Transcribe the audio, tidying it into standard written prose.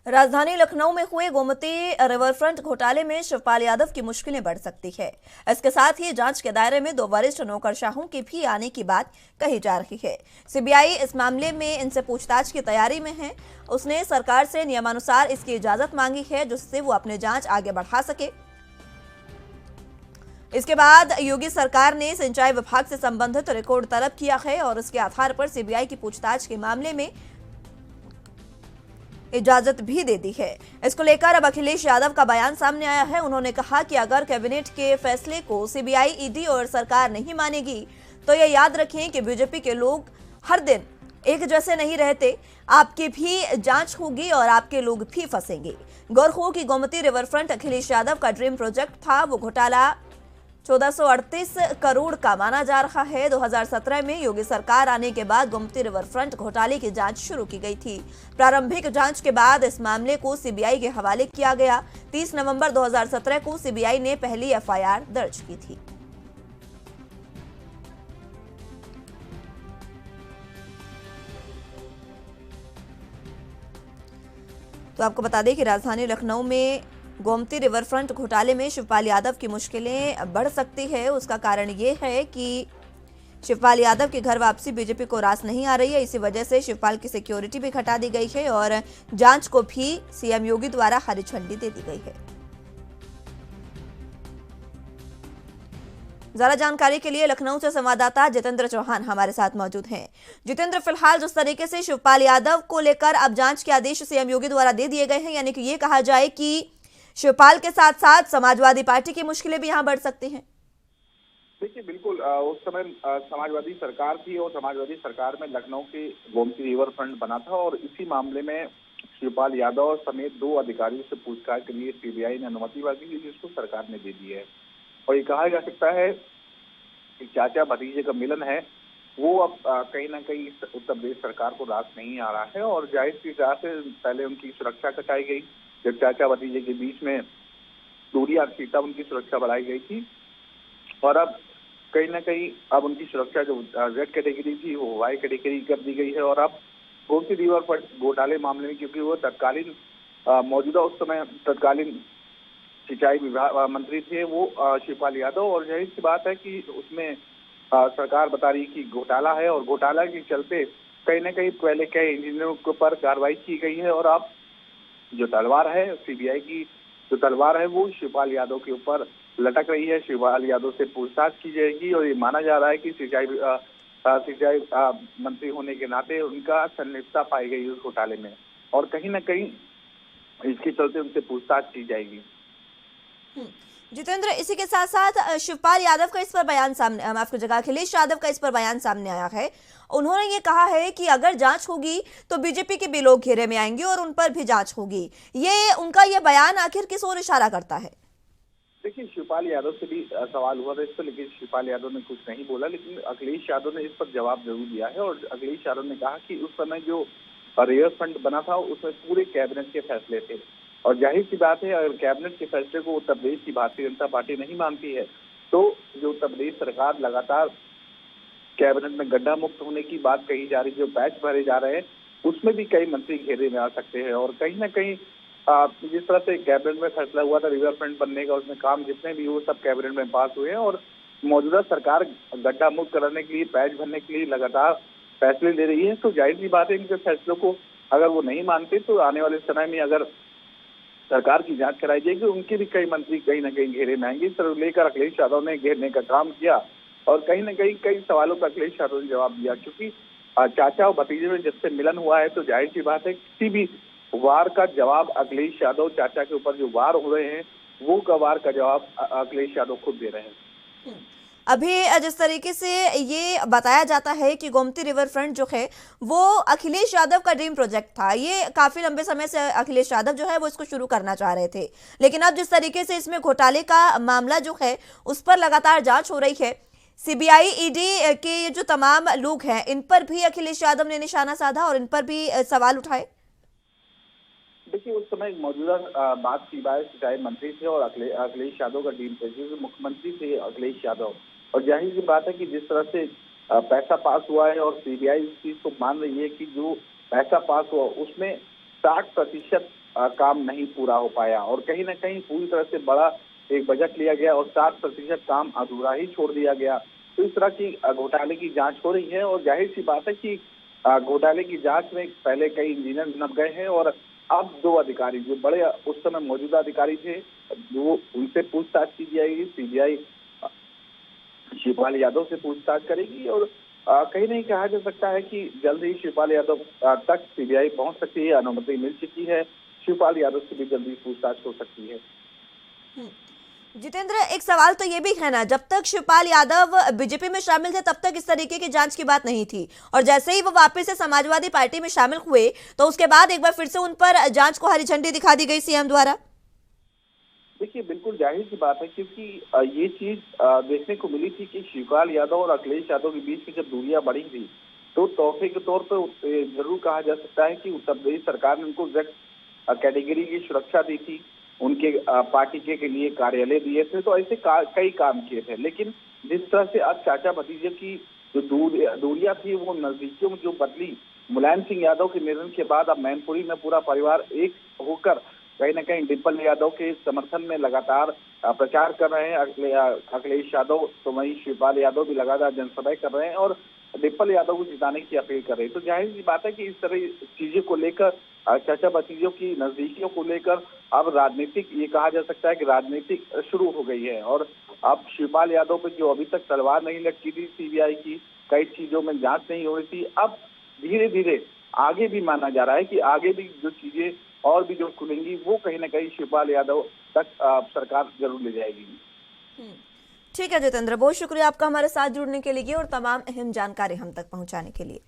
राजधानी लखनऊ में हुए गोमती रिवरफ्रंट घोटाले में शिवपाल यादव की मुश्किलें बढ़ सकती है। इसके साथ ही जांच के दायरे में 2 वरिष्ठ नौकरशाहों के भी आने की बात कही जा रही है। सीबीआई इस मामले में इनसे पूछताछ की तैयारी में है। उसने सरकार से नियमानुसार इसकी इजाजत मांगी है, जिससे वो अपनी जांच आगे बढ़ा सके। इसके बाद योगी सरकार ने सिंचाई विभाग से संबंधित रिकॉर्ड तलब किया है और उसके आधार पर सीबीआई की पूछताछ के मामले में इजाजत भी दे दी है। इसको लेकर अब अखिलेश यादव का बयान सामने आया है। उन्होंने कहा कि अगर कैबिनेट के फैसले को सीबीआई, ईडी और सरकार नहीं मानेगी तो ये याद रखें कि बीजेपी के लोग हर दिन एक जैसे नहीं रहते। आपकी भी जांच होगी और आपके लोग भी फंसेंगे। गौर हो कि गोमती रिवरफ्रंट अखिलेश यादव का ड्रीम प्रोजेक्ट था। वो घोटाला 1438 करोड़ का माना जा रहा है। 2017 में योगी सरकार आने के बाद गोमती रिवरफ्रंट घोटाले की जांच शुरू की गई थी। प्रारंभिक जांच के बाद इस मामले को सीबीआई के हवाले किया गया। 30 नवंबर 2017 को सीबीआई ने पहली एफआईआर दर्ज की थी। तो आपको बता दें कि राजधानी लखनऊ में गोमती रिवरफ्रंट घोटाले में शिवपाल यादव की मुश्किलें बढ़ सकती है। उसका कारण ये है कि शिवपाल यादव की घर वापसी बीजेपी को रास नहीं आ रही है। इसी वजह से शिवपाल की सिक्योरिटी भी घटा दी गई है और जांच को भी सीएम योगी द्वारा हरी झंडी दे दी गई है। ज्यादा जानकारी के लिए लखनऊ से संवाददाता जितेंद्र चौहान हमारे साथ मौजूद हैं। जितेंद्र, फिलहाल जिस तरीके से शिवपाल यादव को लेकर अब जांच के आदेश सीएम योगी द्वारा दे दिए गए हैं, यानी कि ये कहा जाए कि शिवपाल के साथ साथ समाजवादी पार्टी की मुश्किलें भी यहां बढ़ सकती हैं। देखिए, बिल्कुल उस समय समाजवादी सरकार थी और समाजवादी सरकार में लखनऊ के गोमती रिवर फ्रंट बना था और इसी मामले में शिवपाल यादव समेत 2 अधिकारियों से पूछताछ के लिए सीबीआई ने अनुमति मांगी थी, जिसको सरकार ने दे दी है। और ये कहा जा सकता है कि चाचा भतीजे का मिलन है वो अब कहीं ना कहीं उत्तर प्रदेश सरकार को रास नहीं आ रहा है और जाहिर सी बात है, पहले उनकी सुरक्षा कटाई गई। जब चाचा भतीजे के बीच में दूरियां थी तब उनकी सुरक्षा बढ़ाई गई थी और अब कहीं ना कहीं अब उनकी सुरक्षा जो रेड कैटेगरी थी वो वाई कैटेगरी कर दी गई है। और अब गोमती रिवर पर घोटाले मामले में, क्योंकि वो तत्कालीन मौजूदा उस समय तत्कालीन सिंचाई विभाग मंत्री थे वो शिवपाल यादव, और जाहिर सी बात है कि उसमें सरकार बता रही कि घोटाला है और घोटाला के चलते कहीं ना कहीं पहले कई इंजीनियरों के ऊपर कार्रवाई की गई है और अब जो तलवार है सीबीआई की, जो तलवार है वो शिवपाल यादव के ऊपर लटक रही है। शिवपाल यादव से पूछताछ की जाएगी और ये माना जा रहा है कि सिंचाई मंत्री होने के नाते उनका संलिप्तता पाई गई उस घोटाले में और कहीं ना कहीं इसके चलते उनसे पूछताछ की जाएगी। जितेंद्र, इसी के साथ साथ शिवपाल यादव का इस पर बयान सामने, माफ कीजिएगा, अखिलेश यादव का इस पर बयान सामने आया है। उन्होंने ये कहा है कि अगर जांच होगी तो बीजेपी के भी लोग घेरे में आएंगे और उन पर भी जांच होगी। ये उनका ये बयान आखिर किस ओर इशारा करता है? देखिए, शिवपाल यादव से भी सवाल हुआ था इस पर, लेकिन शिवपाल यादव ने कुछ नहीं बोला, लेकिन अखिलेश यादव ने इस पर जवाब जरूर दिया है। और अखिलेश यादव ने कहा कि उस समय जो रिवर फ्रंट बना था उसमें पूरे कैबिनेट के फैसले थे और जाहिर सी बात है अगर कैबिनेट के फैसले को उत्तर प्रदेश की भारतीय जनता पार्टी नहीं मानती है तो जो उत्तर प्रदेश सरकार लगातार कैबिनेट में गड्ढा मुक्त होने की बात कही जा रही, जो पैच भरे जा रहे हैं उसमें भी कई मंत्री घेरे में आ सकते हैं। और कहीं ना कहीं जिस तरह से कैबिनेट में फैसला हुआ था रिवर फ्रंट बनने का, उसमें काम जितने भी वो सब कैबिनेट में पास हुए हैं और मौजूदा सरकार गड्ढा मुक्त कराने के लिए, पैच भरने के लिए लगातार फैसले ले रही है। तो जाहिर सी बात है इनके फैसलों को अगर वो नहीं मानते तो आने वाले समय में अगर सरकार की जांच कराई जाएगी, उनके भी कई मंत्री कहीं ना कहीं घेरे में आएंगे। इस तरह लेकर अखिलेश यादव ने घेरने का काम किया और कहीं ना कहीं कई सवालों का अखिलेश यादव ने जवाब दिया, क्योंकि चाचा और भतीजे में जब से मिलन हुआ है तो जाहिर सी बात है किसी भी वार का जवाब अखिलेश यादव, चाचा के ऊपर जो वार हो रहे हैं वो का वार का जवाब अखिलेश यादव खुद दे रहे हैं। अभी जिस तरीके से ये बताया जाता है कि गोमती रिवर फ्रंट जो है वो अखिलेश यादव का ड्रीम प्रोजेक्ट था। ये काफी लंबे समय से अखिलेश यादव जो है वो इसको शुरू करना चाह रहे थे, लेकिन अब जिस तरीके से इसमें घोटाले का मामला जो है उस पर लगातार जांच हो रही है, सीबीआई, ईडी के जो तमाम लोग हैं इन पर भी अखिलेश यादव ने निशाना साधा और इन पर भी सवाल उठाए। देखिए, उस समय मौजूदा बात की बात सिंचाई मंत्री थे और अखिलेश यादव का टीम थे, क्योंकि मुख्यमंत्री थे अखिलेश यादव। और जाहिर सी बात है कि जिस तरह से पैसा पास हुआ है और सीबीआई इस चीज को मान रही है कि जो पैसा पास हुआ उसमें 60% काम नहीं पूरा हो पाया और कहीं ना कहीं पूरी तरह से बड़ा एक बजट लिया गया और 60% काम अधूरा ही छोड़ दिया गया। तो इस तरह की घोटाले की जांच हो रही है और जाहिर सी बात है कि घोटाले की जांच में पहले कई इंजीनियर नप गए हैं और अब 2 अधिकारी जो बड़े उस समय मौजूदा अधिकारी थे, वो उनसे पूछताछ की जाएगी। सीबीआई शिवपाल यादव से पूछताछ करेगी और कहीं नहीं कहा जा सकता है कि जल्द ही शिवपाल यादव तक सीबीआई पहुंच सकती है। अनुमति मिल चुकी है, शिवपाल यादव से भी जल्दी पूछताछ हो सकती है। जितेंद्र, एक सवाल तो ये भी है ना, जब तक शिवपाल यादव बीजेपी में शामिल थे तब तक इस तरीके की जांच की बात नहीं थी, और जैसे ही वो वापस से समाजवादी पार्टी में शामिल हुए तो उसके बाद एक बार फिर से उन पर जांच को हरी झंडी दिखा दी गई सीएम द्वारा। देखिए, बिल्कुल जाहिर सी बात है क्योंकि ये चीज देखने को मिली थी कि शिवपाल यादव और अखिलेश यादव के बीच में जब दूरियां बढ़ी थी तो तोहफे के तौर पर जरूर कहा जा सकता है कि उत्तर प्रदेश सरकार ने उनको जेड कैटेगरी की सुरक्षा दी थी, उनके पार्टी के लिए कार्यालय दिए थे, तो ऐसे कई काम किए थे। लेकिन जिस तरह से अब चाचा भतीजे की जो दूरियां थी वो नजदीकियों में जो बदली, मुलायम सिंह यादव के निधन के बाद अब मैनपुरी में पूरा परिवार एक होकर कहीं न कहीं डिम्पल यादव के समर्थन में लगातार प्रचार कर रहे हैं। अखिलेश यादव तो वहीं शिवपाल यादव भी लगातार जनसभाएं कर रहे हैं और डिम्पल यादव को जिताने की अपील कर रहे हैं। तो जाहिर सी बात है कि इस तरह चीजों को लेकर चाचा भतीजों की नजदीकियों को लेकर अब राजनीतिक, ये कहा जा सकता है कि राजनीतिक शुरू हो गई है और अब शिवपाल यादव पर जो अभी तक तलवार नहीं लटकी थी सीबीआई की, कई चीजों में जांच नहीं हो रही थी, अब धीरे धीरे आगे भी माना जा रहा है कि आगे भी जो चीजें और भी जो खुलेंगी वो कहीं ना कहीं शिवपाल यादव तक सरकार जरूर ले जाएगी। ठीक है जितेंद्र, बहुत शुक्रिया आपका हमारे साथ जुड़ने के लिए और तमाम अहम जानकारी हम तक पहुंचाने के लिए।